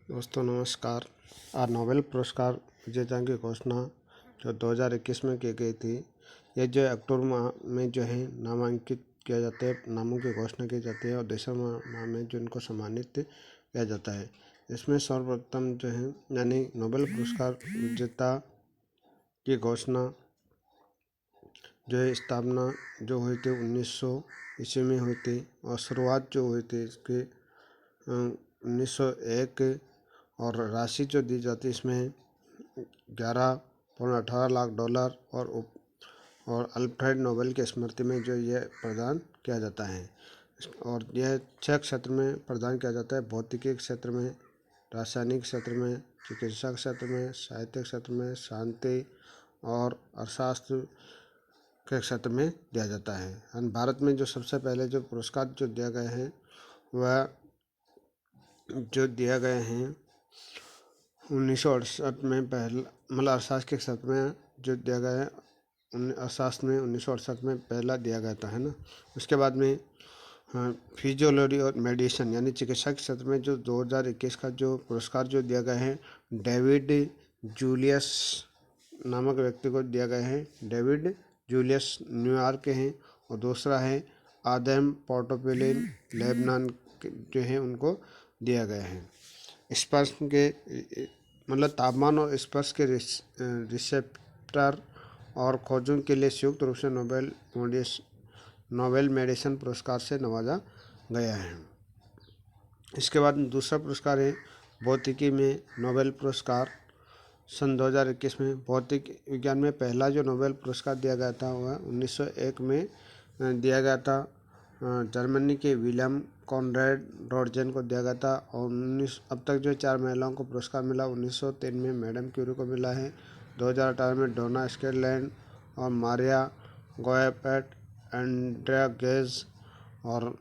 दोस्तों नमस्कार। आज नोबेल पुरस्कार विजेता की घोषणा जो 2021 में की गई थी। ये जो अक्टूबर माह में जो है नामांकित किया जाता है, नामों की घोषणा की जाती है और दिसंबर माह में जो इनको सम्मानित किया जाता है। इसमें सर्वप्रथम जो है यानी नोबेल पुरस्कार विजेता की घोषणा जो है स्थापना जो हुई थी 1900 ईस्वी में हुई थी और शुरुआत जो हुई थी इसकी 1901 और राशि जो दी जाती है इसमें 11.18 लाख डॉलर और अल्फ्रेड नोबेल की स्मृति में जो ये प्रदान किया जाता है। और यह 6 क्षेत्र में प्रदान किया जाता है: भौतिकी क्षेत्र में, रासायनिक क्षेत्र में, चिकित्सा क्षेत्र में, साहित्य क्षेत्र में, शांति और अर्थशास्त्र के क्षेत्र में दिया जाता है। भारत में जो सबसे पहले जो पुरस्कार जो दिया गए हैं वह जो दिया गए हैं 1968 में पहला मतलब अर्थशास्त्र के क्षेत्र में जो दिया गया है अर्थशास्त्र में 1968 में पहला दिया गया था, है ना। उसके बाद में फिजियोलॉजी और मेडिसिन यानी चिकित्सा के क्षेत्र में जो 2021 का जो पुरस्कार जो दिया गया है डेविड जूलियस नामक व्यक्ति को दिया गया है। डेविड जूलियस न्यूयॉर्क के हैं और दूसरा है आदम पोर्टोपिलिन लेबनान जो है उनको दिया गया है। स्पर्श के मतलब तापमान और स्पर्श के रिसेप्टर और खोजों के लिए संयुक्त रूप से नोबेल मेडिसिन पुरस्कार से नवाजा गया है। इसके बाद दूसरा पुरस्कार है भौतिकी में नोबेल पुरस्कार। सन 2021 में भौतिक विज्ञान में पहला जो नोबेल पुरस्कार दिया गया था वह 1901 में दिया गया था। जर्मनी के विलियम कॉनरेड रॉन्ट्जन को दिया गया था और अब तक जो 4 महिलाओं को पुरस्कार मिला। 1903 में मैडम क्यूरी को मिला है, 2018 में डोना स्कॉटलैंड और मारिया गोएपेट, एंड्रिया गेज और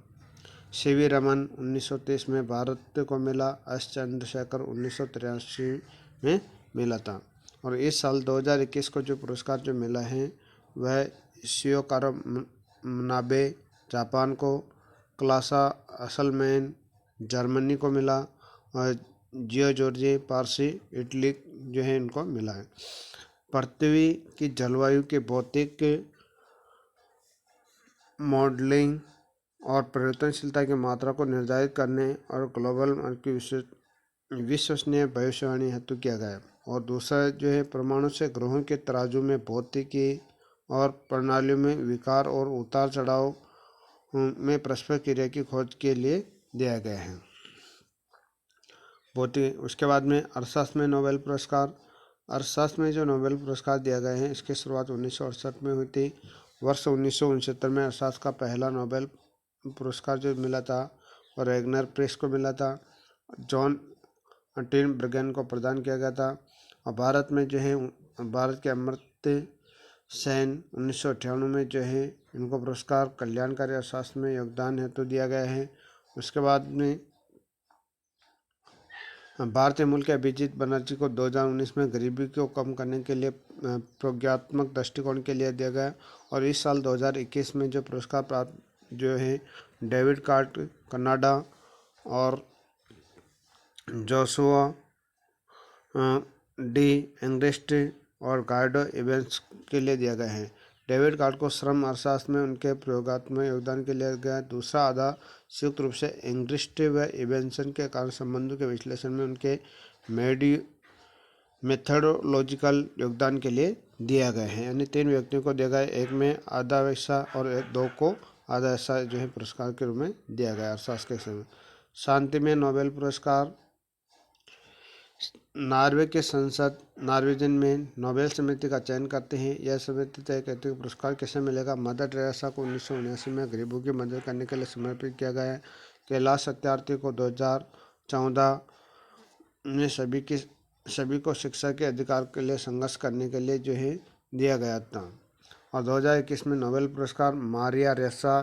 सीवी रमन 1930 में भारत को मिला। एस चंद्रशेखर 1983 में मिला था। और इस साल 2021 को जो पुरस्कार जो मिला है वह शियो कारो मनाबे जापान को, क्लासा असलमैन जर्मनी को मिला और जियो जॉर्जे पारसी इटली जो है इनको मिला है। पृथ्वी की जलवायु के भौतिक मॉडलिंग और परिवर्तनशीलता की मात्रा को निर्धारित करने और ग्लोबल की विश्वसनीय भविष्यवाणी हेतु किया गया। और दूसरा जो है परमाणु से ग्रहों के तराजू में भौतिकी और प्रणालियों में विकार और उतार चढ़ाव में परस्पर क्रिया की खोज के लिए दिया गया है। उसके बाद में अर्थशास्त्र में नोबेल पुरस्कार। अर्थशास्त्र में जो नोबेल पुरस्कार दिया गया है इसकी शुरुआत 1968 में हुई थी। वर्ष 1969 में अर्थशास्त्र का पहला नोबेल पुरस्कार जो मिला था और वैगनर प्रेस को मिला था। जॉन टिनबर्गन को प्रदान किया गया था। और भारत में जो है भारत के अमर्त्य सेन 1998 में जो है इनको पुरस्कार कल्याणकारी अर्थशास्त्र में योगदान हेतु दिया गया है। उसके बाद में भारतीय मूल के अभिजीत बनर्जी को 2019 में गरीबी को कम करने के लिए प्रयोगात्मक दृष्टिकोण के लिए दिया गया। और इस साल 2021 में जो पुरस्कार प्राप्त जो है डेविड कार्ट कनाडा और जोशुआ डी एंग्रेस्ट और गार्डो इवेंट्स के लिए दिया गया है। डेविड कार्ट को श्रम अर्थशास्त्र में उनके प्रयोगात्मक योगदान के लिए गया। दूसरा आधा संयुक्त रूप से एंग्रेस्ट व इवेंसन के कारण संबंधों के विश्लेषण में उनके मेथडोलॉजिकल योगदान के लिए दिया गया है। यानी 3 व्यक्तियों को दिया गया है, एक में आधा हिस्सा और 2 को आधा हिस्सा जो है पुरस्कार के रूप में दिया गया अर्थशास्त्र के समय। शांति में नोबेल पुरस्कार। नॉर्वे के संसद नॉर्वेजन में नोबेल समिति का चयन करते हैं। यह समिति तय करती है कि पुरस्कार किसे मिलेगा। मदर टेरेसा को 1979 में गरीबों की मदद करने के लिए समर्पित किया गया है। कैलाश सत्यार्थी को 2014 में सभी को शिक्षा के अधिकार के लिए संघर्ष करने के लिए जो है दिया गया था। और 2021 में नोबेल पुरस्कार मारिया रेसा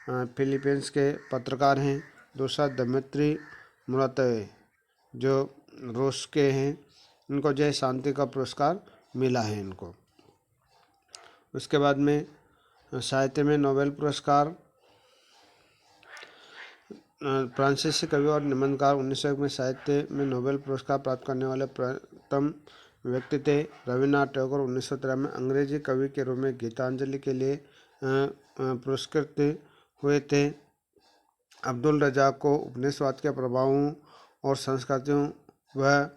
फिलीपींस के पत्रकार हैं। दूसरा दमित्री मुरातोव जो रूस के हैं, इनको जो है शांति का पुरस्कार मिला है इनको। उसके बाद में साहित्य में नोबेल पुरस्कार फ्रांसीसी कवि और निबंधकार। 1901 में साहित्य में नोबेल पुरस्कार प्राप्त करने वाले प्रथम व्यक्ति थे। रविन्द्रनाथ टैगोर 1913 में अंग्रेजी कवि के रूप में गीतांजलि के लिए पुरस्कृत हुए थे। अब्दुल रज़ाक को उपनिवेशवाद के प्रभावों और संस्कृतियों व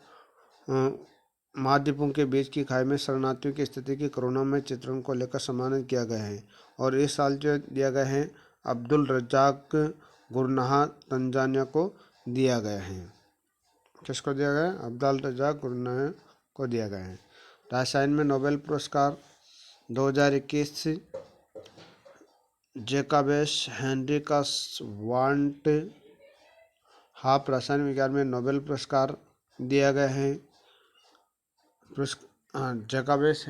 महाद्वीपों के बीच की खाई में शरणार्थियों की स्थिति की करुणामय चित्रण को लेकर सम्मानित किया गया है। और इस साल जो दिया गया है अब्दुल रज़ाक गुरनाह तंजानिया को दिया गया है। किसको दिया गया है? अब्दुल रज़ाक गुरनाह को दिया गया है। रसायन में नोबेल पुरस्कार 2021 जैकबस हेनरिकस वांट हाफ रसायन विज्ञान में नोबेल पुरस्कार दिया गया है। जैकबस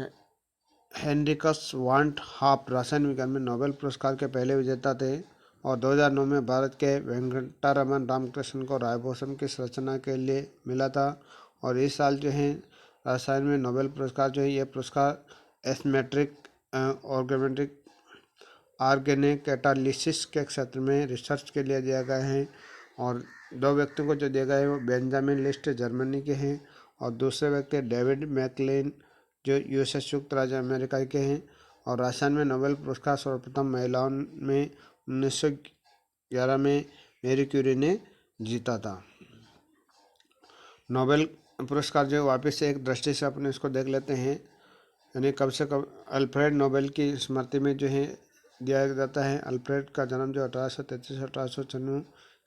हेनरिकस वांट हाफ रसायन विज्ञान में नोबेल पुरस्कार के पहले विजेता थे और 2009 में भारत के वेंकटरमन रामकृष्णन को रायभूषण की रचना के लिए मिला था। और इस साल जो है रसायन में नोबेल पुरस्कार जो है ये पुरस्कार एस्मेट्रिक ऑर्गेनिक कैटालिसिस के क्षेत्र में रिसर्च के लिए दिया गया है। और दो व्यक्तियों को जो दिया गया है वो बेंजामिन लिस्ट जर्मनी के हैं और दूसरे व्यक्ति डेविड मैकलेन जो यूएसए संयुक्त राज्य अमेरिका के हैं। और रसायन में नोबेल पुरस्कार सर्वप्रथम महिलाओं में 1911 में मैरी क्यूरी ने जीता था। नोबेल पुरस्कार जो वापस से एक दृष्टि से अपने इसको देख लेते हैं, यानी कब से कब अल्फ्रेड नोबेल की स्मृति में जो है दिया जाता है। अल्फ्रेड का जन्म जो 1833-1896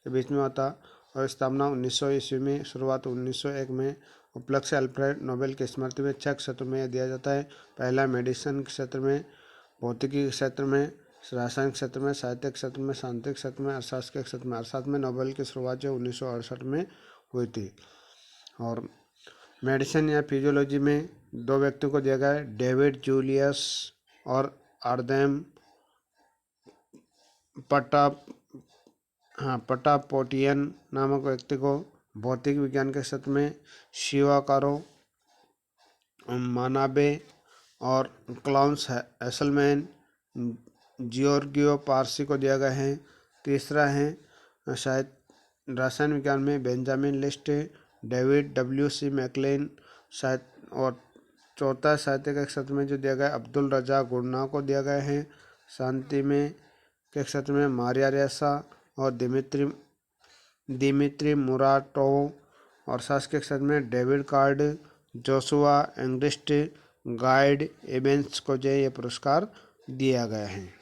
के बीच में हुआ था और स्थापना 1900 ईस्वी में, शुरुआत 1901 में। उपलक्ष्य अल्फ्रेड नोबेल की स्मृति में 6 क्षेत्रों में दिया जाता है। पहला मेडिसिन क्षेत्र में, भौतिकी क्षेत्र में, रासायनिक क्षेत्र में, साहित्य क्षेत्र में, सांख्यिकी क्षेत्र में, अर्थशास्त्र के क्षेत्र में। अर्थशास्त्र में नोबेल की शुरुआत जो 1968 में हुई थी। और मेडिसिन या फिजियोलॉजी में दो व्यक्तियों को दिया गया है, डेविड जूलियस और आर्देम पटापोटियन नामक व्यक्ति को। भौतिक विज्ञान के क्षेत्र में शिवाकारो मानाबे और क्लाउंस एसलमैन जियोर्गियो पारसी को दिया गया है। तीसरा है शायद रसायन विज्ञान में Benjamin List, David WC McLane शायद। और चौथा साहित्य के क्षेत्र में जो दिया गया अब्दुल रज़ाक गुरनाह को दिया गया है। शांति में के क्षेत्र में मारिया रेसा और दिमित्री मुराटोव। और शास्त्र के क्षेत्र में David Card, Joshua Angrist, Guido Imbens को जो ये पुरस्कार दिया गया है।